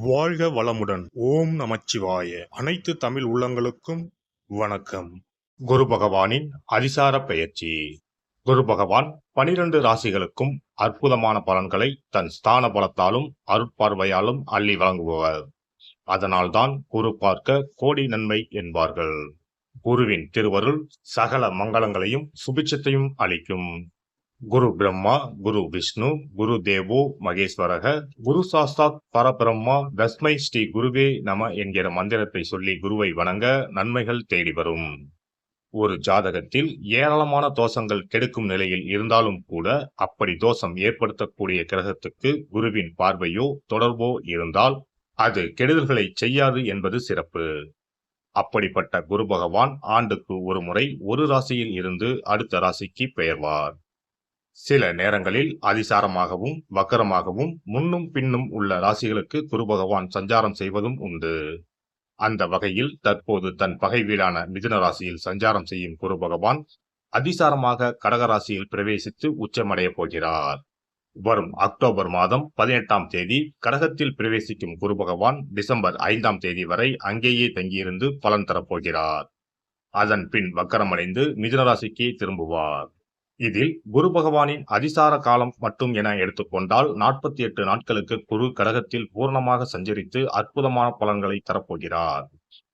வாழ்க வளமுடன். ஓம் நமச்சிவாய. அனைத்து தமிழ் உள்ளங்களுக்கும் வணக்கம். குரு பகவானின் அதிசார பெயர்ச்சி. குரு பகவான் 12 ராசிகளுக்கும் அற்புதமான பலன்களை தன் ஸ்தான பலத்தாலும் அருட்பார்வையாலும் அள்ளி வழங்குபவர். அதனால்தான் குரு பார்க்க கோடி நன்மை என்பார்கள். குருவின் திருவருள் சகல மங்களங்களையும் சுபிட்சத்தையும் அளிக்கும். குரு பிரம்மா, குரு விஷ்ணு, குரு தேவோ மகேஸ்வரக, குரு சாஸ்தாத் பரபிரம்மா, தஸ்மை ஸ்ரீ குருவே நம என்கிற மந்திரத்தை சொல்லி குருவை வணங்க நன்மைகள் தேடி வரும். ஒரு ஜாதகத்தில் ஏராளமான தோஷங்கள் கெடுக்கும் நிலையில் இருந்தாலும் கூட அப்படி தோஷம் ஏற்படுத்தக்கூடிய கிரகத்துக்கு குருவின் பார்வையோ தொடர்போ இருந்தால் அது கெடுதல்களை செய்யாது என்பது சிறப்பு. அப்படிப்பட்ட குரு பகவான் ஆண்டுக்கு ஒரு முறை ஒரு ராசியில் இருந்து அடுத்த ராசிக்கு பெயர்வார். சில நேரங்களில் அதிசாரமாகவும் வக்கரமாகவும் முன்னும் பின்னும் உள்ள ராசிகளுக்கு குரு பகவான் சஞ்சாரம் செய்வதும் உண்டு. அந்த வகையில் தற்போது தன் பகை வீடான மிதுன ராசியில் சஞ்சாரம் செய்யும் குரு பகவான் அதிசாரமாக கடக ராசியில் பிரவேசித்து உச்சமடைய போகிறார். வரும் அக்டோபர் மாதம் 18ஆம் தேதி கடகத்தில் பிரவேசிக்கும் குரு பகவான் டிசம்பர் 5ஆம் தேதி வரை அங்கேயே தங்கியிருந்து பலன் தரப்போகிறார். அதன் பின் வக்கரமடைந்து மிதுன ராசிக்கு திரும்புவார். இதில் குரு பகவானின் அதிசார காலம் மட்டும் என எடுத்துக்கொண்டால் 48 நாட்களுக்கு குரு கடகத்தில் பூர்ணமாக சஞ்சரித்து அற்புதமான பலன்களை தரப்போகிறார்.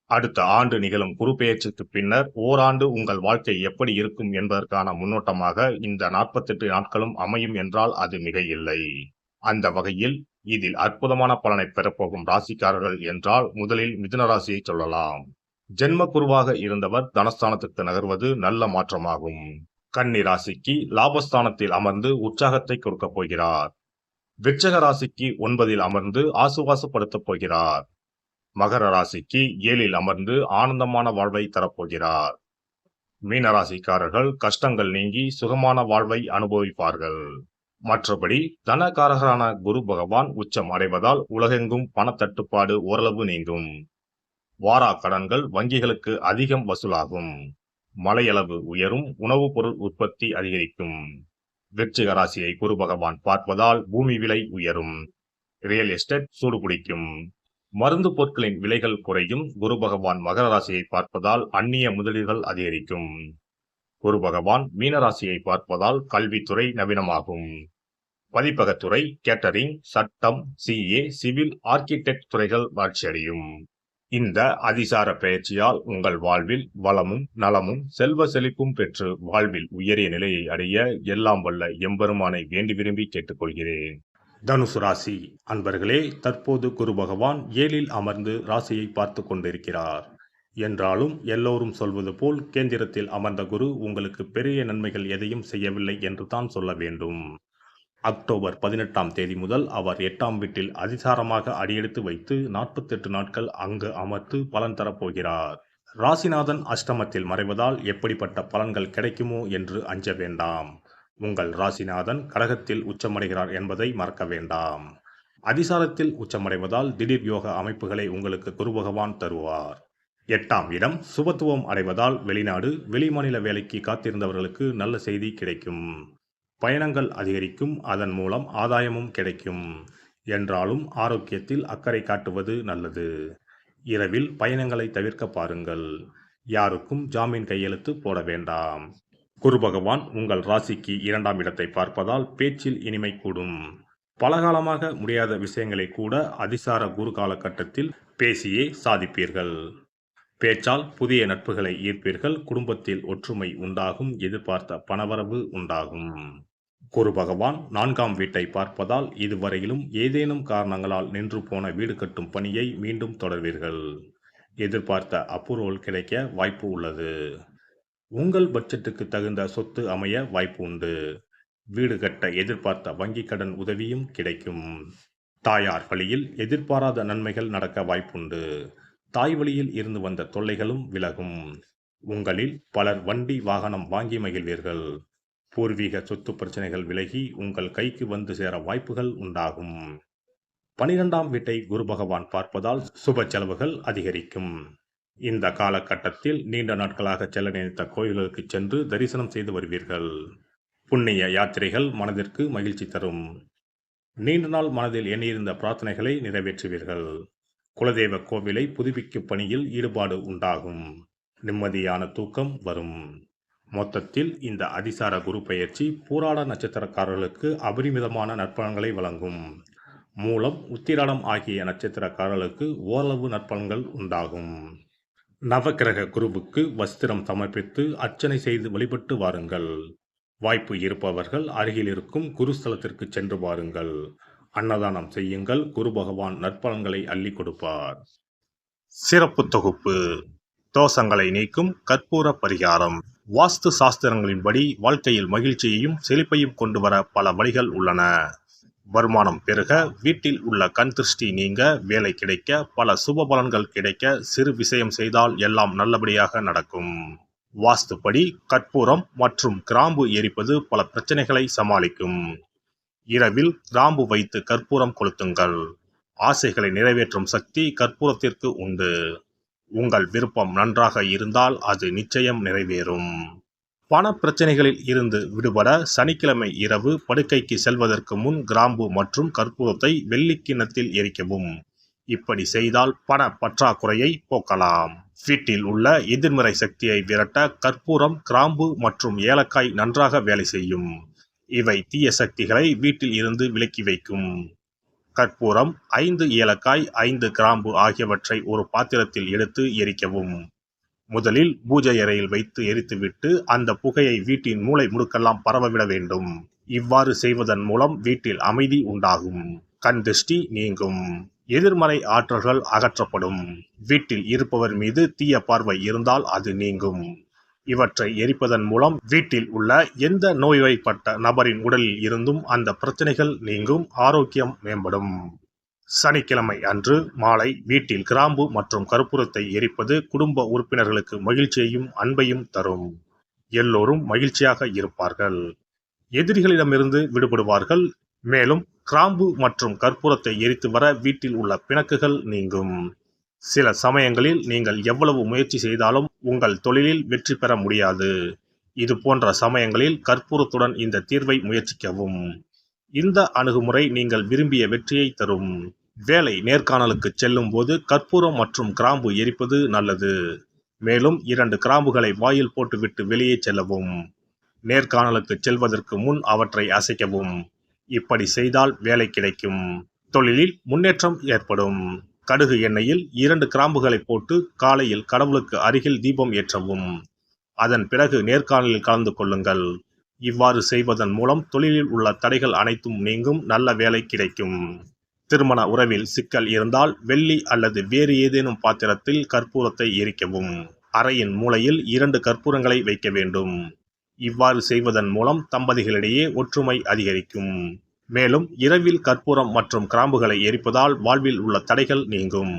அடுத்த ஆண்டு நிகழும் குரு பெயர்ச்சிக்கு பின்னர் ஓராண்டு உங்கள் வாழ்க்கை எப்படி இருக்கும் என்பதற்கான முன்னோட்டமாக இந்த 48 நாட்களும் அமையும் என்றால் அது மிக இல்லை. அந்த வகையில் இதில் அற்புதமான பலனை பெறப்போகும் ராசிக்காரர்கள் என்றால் முதலில் மிதுன ராசியை சொல்லலாம். ஜென்ம குருவாக இருந்தவர் தனஸ்தானத்துக்கு நகர்வது நல்ல மாற்றமாகும். கன்னி ராசிக்கு லாபஸ்தானத்தில் அமர்ந்து உற்சாகத்தை கொடுக்கப் போகிறார். விருச்சிக ராசிக்கு 9இல் அமர்ந்து ஆசுவாசப்படுத்தப் போகிறார். மகர ராசிக்கு 7இல் அமர்ந்து ஆனந்தமான வாழ்வை தரப்போகிறார். மீன ராசிக்காரர்கள் கஷ்டங்கள் நீங்கி சுகமான வாழ்வை அனுபவிப்பார்கள். மற்றபடி தனகாரகரான குரு பகவான் உச்சம் அடைவதால் உலகெங்கும் பணத்தட்டுப்பாடு ஓரளவு நீங்கும். வாரா கடன்கள் வங்கிகளுக்கு அதிகம் வசூலாகும். மழையளவு உயரும். உணவுப் பொருள் உற்பத்தி அதிகரிக்கும். விருச்சிக ராசியை குரு பகவான் பார்ப்பதால் பூமி விலை உயரும். ரியல் எஸ்டேட் சூடுபிடிக்கும். மருந்து பொருட்களின் விலைகள் குறையும். குரு பகவான் மகர ராசியை பார்ப்பதால் அந்நிய முதலீடுகள் அதிகரிக்கும். குரு பகவான் மீனராசியை பார்ப்பதால் கல்வித்துறை நவீனமாகும். பதிப்பகத்துறை, கேட்டரிங், சட்டம், சிஏ, சிவில், ஆர்கிடெக்ட் துறைகள் வளர்ச்சியடையும். இந்த அதிசார பெயர்ச்சியால் உங்கள் வாழ்வில் வளமும் நலமும் செல்வ செழிப்பும் பெற்று வாழ்வில் உயரிய நிலையை அடைய எல்லாம் வல்ல எம்பெருமானை வேண்டி விரும்பி கேட்டுக்கொள்கிறேன். தனுசு ராசி அன்பர்களே, தற்போது குரு பகவான் 7இல் அமர்ந்து ராசியை பார்த்து கொண்டிருக்கிறார். என்றாலும் எல்லோரும் சொல்வது போல் கேந்திரத்தில் அமர்ந்த குரு உங்களுக்கு பெரிய நன்மைகள் எதையும் செய்யவில்லை என்று தான் சொல்ல வேண்டும். அக்டோபர் 18ஆம் தேதி முதல் அவர் 8ஆம் வீட்டில் அதிசாரமாக அடியெடுத்து வைத்து 48 நாட்கள் அங்கு அமர்த்து பலன் தரப்போகிறார். ராசிநாதன் அஷ்டமத்தில் மறைவதால் எப்படிப்பட்ட பலன்கள் கிடைக்குமோ என்று அஞ்ச வேண்டாம். உங்கள் ராசிநாதன் கடகத்தில் உச்சமடைகிறார் என்பதை மறக்க வேண்டாம். அதிசாரத்தில் உச்சமடைவதால் திடீர் யோக அமைப்புகளை உங்களுக்கு குரு பகவான் தருவார். 8ஆம் இடம் சுபத்துவம் அடைவதால் வெளிநாடு வெளிமாநில வேலைக்கு காத்திருந்தவர்களுக்கு நல்ல செய்தி கிடைக்கும். பயணங்கள் அதிகரிக்கும். அதன் மூலம் ஆதாயமும் கிடைக்கும். என்றாலும் ஆரோக்கியத்தில் அக்கறை காட்டுவது நல்லது. இரவில் பயணங்களை தவிர்க்க பாருங்கள். யாருக்கும் ஜாமீன் கையெழுத்து போட வேண்டாம். குரு பகவான் உங்கள் ராசிக்கு 2ஆம் இடத்தை பார்ப்பதால் பேச்சில் இனிமை கூடும். பலகாலமாக முடியாத விஷயங்களை கூட அதிசார குரு காலகட்டத்தில் பேசியே சாதிப்பீர்கள். பேச்சால் புதிய நட்புகளை ஈர்ப்பீர்கள். குடும்பத்தில் ஒற்றுமை உண்டாகும். எதிர்பார்த்த பணவரவு உண்டாகும். குரு பகவான் 4ஆம் வீட்டை பார்ப்பதால் இதுவரையிலும் ஏதேனும் காரணங்களால் நின்று போன வீடு கட்டும் பணியை மீண்டும் தொடர்வீர்கள். எதிர்பார்த்த அப்ரூவல் கிடைக்க வாய்ப்பு உள்ளது. உங்கள் பட்ஜெட்டுக்கு தகுந்த சொத்து அமைய வாய்ப்பு உண்டு. வீடு கட்ட எதிர்பார்த்த வங்கி கடன் உதவியும் கிடைக்கும். தாயார் வழியில் எதிர்பாராத நன்மைகள் நடக்க வாய்ப்புண்டு. தாய் வழியில் இருந்து வந்த தொல்லைகளும் விலகும். உங்களில் பலர் வண்டி வாகனம் வாங்கி மகிழ்வீர்கள். பூர்வீக சொத்து பிரச்சனைகள் விலகி உங்கள் கைக்கு வந்து சேர வாய்ப்புகள் உண்டாகும். 12ஆம் வீட்டை குரு பகவான் பார்ப்பதால் சுப செலவுகள் அதிகரிக்கும். இந்த காலகட்டத்தில் நீண்ட நாட்களாக செல்ல நினைத்த கோயில்களுக்கு சென்று தரிசனம் செய்து வருவீர்கள். புண்ணிய யாத்திரைகள் மனதிற்கு மகிழ்ச்சி தரும். நீண்ட நாள் மனதில் எண்ணியிருந்த பிரார்த்தனைகளை நிறைவேற்றுவீர்கள். குலதெய்வ கோவிலை புதுப்பிக்கும் பணியில் ஈடுபாடு உண்டாகும். நிம்மதியான தூக்கம் வரும். மொத்தத்தில் இந்த அதிசார குரு பெயர்ச்சி பூராட நட்சத்திரக்காரர்களுக்கு அபரிமிதமான நற்பலன்களை வழங்கும். மூலம், உத்திராடம் ஆகிய நட்சத்திரக்காரர்களுக்கு ஓரளவு நற்பலன்கள் உண்டாகும். நவக்கிரக குருவுக்கு வஸ்திரம் சமர்ப்பித்து அர்ச்சனை செய்து வழிபட்டு வாருங்கள். வாய்ப்பு இருப்பவர்கள் அருகில் இருக்கும் குருஸ்தலத்திற்கு சென்று வாருங்கள். அன்னதானம் செய்யுங்கள். குரு பகவான் நற்பலன்களை அள்ளி கொடுப்பார். சிறப்பு தொகுப்பு: தோஷங்களை நீக்கும் கற்பூர பரிகாரம். வாஸ்து சாஸ்திரங்களின்படி வாழ்க்கையில் மகிழ்ச்சியையும் செழிப்பையும் கொண்டு வர பல வழிகள் உள்ளன. வருமானம் பெருக, வீட்டில் உள்ள கண் திருஷ்டி நீங்க, வேலை கிடைக்க, பல சுப பலன்கள் கிடைக்க சிறு விஷயம் செய்தால் எல்லாம் நல்லபடியாக நடக்கும். வாஸ்துப்படி கற்பூரம் மற்றும் கிராம்பு எரிப்பது பல பிரச்சனைகளை சமாளிக்கும். இரவில் கிராம்பு வைத்து கற்பூரம் கொளுத்துங்கள். ஆசைகளை நிறைவேற்றும் சக்தி கற்பூரத்திற்கு உண்டு. உங்கள் விருப்பம் நன்றாக இருந்தால் அது நிச்சயம் நிறைவேறும். பண பிரச்சனைகளில் இருந்து விடுபட சனிக்கிழமை இரவு படுக்கைக்கு செல்வதற்கு முன் கிராம்பு மற்றும் கற்பூரத்தை வெள்ளி கிண்ணத்தில் எரிக்கவும். இப்படி செய்தால் பண பற்றாக்குறையை போக்கலாம். வீட்டில் உள்ள எதிர்மறை சக்தியை விரட்ட கற்பூரம், கிராம்பு மற்றும் ஏலக்காய் நன்றாக வேலை செய்யும். இவை தீய சக்திகளை வீட்டில் இருந்து விலக்கி வைக்கும். கற்பூரம், 5 ஏலக்காய், 5 கிராம்பு ஆகியவற்றை ஒரு பாத்திரத்தில் எடுத்து எரிக்கவும். முதலில் பூஜை அறையில் வைத்து எரித்துவிட்டு அந்த புகையை வீட்டின் மூலை முடுக்கெல்லாம் பரவவிட வேண்டும். இவ்வாறு செய்வதன் மூலம் வீட்டில் அமைதி உண்டாகும். கண் திருஷ்டி நீங்கும். எதிர்மறை ஆற்றல்கள் அகற்றப்படும். வீட்டில் இருப்பவர் மீது தீய பார்வை இருந்தால் அது நீங்கும். இவற்றை எரிப்பதன் மூலம் வீட்டில் உள்ள எந்த நோய்வாய்ப்பட்ட நபரின் உடலில் இருந்தும் அந்த பிரச்சனைகள் நீங்கும். ஆரோக்கியம் மேம்படும். சனிக்கிழமை அன்று மாலை வீட்டில் கிராம்பு மற்றும் கற்பூரத்தை எரிப்பது குடும்ப உறுப்பினர்களுக்கு மகிழ்ச்சியையும் அன்பையும் தரும். எல்லோரும் மகிழ்ச்சியாக இருப்பார்கள். எதிரிகளிடமிருந்து விடுபடுவார்கள். மேலும் கிராம்பு மற்றும் கற்பூரத்தை எரித்து வர வீட்டில் உள்ள பிணக்குகள் நீங்கும். சில சமயங்களில் நீங்கள் எவ்வளவு முயற்சி செய்தாலும் உங்கள் தொழிலில் வெற்றி பெற முடியாது. இது போன்ற சமயங்களில் கற்பூரத்துடன் இந்த தீர்வை முயற்சிக்கவும். இந்த அணுகுமுறை நீங்கள் விரும்பிய வெற்றியை தரும். வேலை நேர்காணலுக்கு செல்லும் போது கற்பூரம் மற்றும் கிராம்பு எரிப்பது நல்லது. மேலும் 2 கிராம்புகளை வாயில் போட்டுவிட்டு வெளியே செல்லவும். நேர்காணலுக்கு செல்வதற்கு முன் அவற்றை அசைக்கவும். இப்படி செய்தால் வேலை கிடைக்கும். தொழிலில் முன்னேற்றம் ஏற்படும். கடுகு எண்ணெயில் 2 கிராம்புகளை போட்டு காலையில் கடவுளுக்கு அருகில் தீபம் ஏற்றவும். அதன் பிறகு நேர்காணலில் கலந்து கொள்ளுங்கள். இவ்வாறு செய்வதன் மூலம் தொழிலில் உள்ள தடைகள் அனைத்தும் நீங்கும். நல்ல வேலை கிடைக்கும். திருமண உறவில் சிக்கல் இருந்தால் வெள்ளி அல்லது வேறு ஏதேனும் பாத்திரத்தில் கற்பூரத்தை எரிக்கவும். அறையின் மூலையில் 2 கற்பூரங்களை வைக்க வேண்டும். இவ்வாறு செய்வதன் மூலம் தம்பதிகளிடையே ஒற்றுமை அதிகரிக்கும். மேலும் இரவில் கற்பூரம் மற்றும் கிராம்புகளை எரிப்பதால் வாழ்வில் உள்ள தடைகள் நீங்கும்.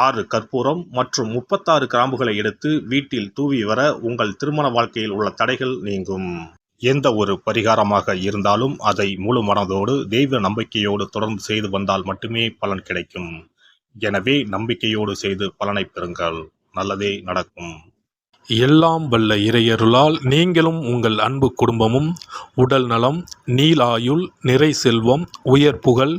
6 கற்பூரம் மற்றும் 36 கிராம்புகளை எடுத்து வீட்டில் தூவி வர உங்கள் திருமண வாழ்க்கையில் உள்ள தடைகள் நீங்கும். எந்த ஒரு பரிகாரமாக இருந்தாலும் அதை முழு மனதோடு தெய்வ நம்பிக்கையோடு தொடர்ந்து செய்து வந்தால் மட்டுமே பலன் கிடைக்கும். எனவே நம்பிக்கையோடு செய்து பலனை பெறுங்கள். நல்லதே நடக்கும். எல்லாம் வல்ல இறையருளால் நீங்களும் உங்கள் அன்பு குடும்பமும் உடல் நலம், நீளாயுள், நிறை செல்வம், உயர் புகழ்,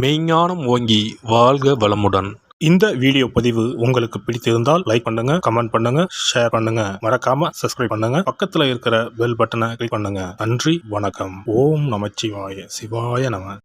மெய்ஞானம் ஓங்கி வாழ்க வளமுடன். இந்த வீடியோ பதிவு உங்களுக்கு பிடித்திருந்தால் லைக் பண்ணுங்க, கமெண்ட் பண்ணுங்க, ஷேர் பண்ணுங்க. மறக்காம சப்ஸ்கிரைப் பண்ணுங்க. பக்கத்துல இருக்கிற பெல் பட்டனை கிளிக் பண்ணுங்க. நன்றி, வணக்கம். ஓம் நமச்சிவாய. சிவாய நம.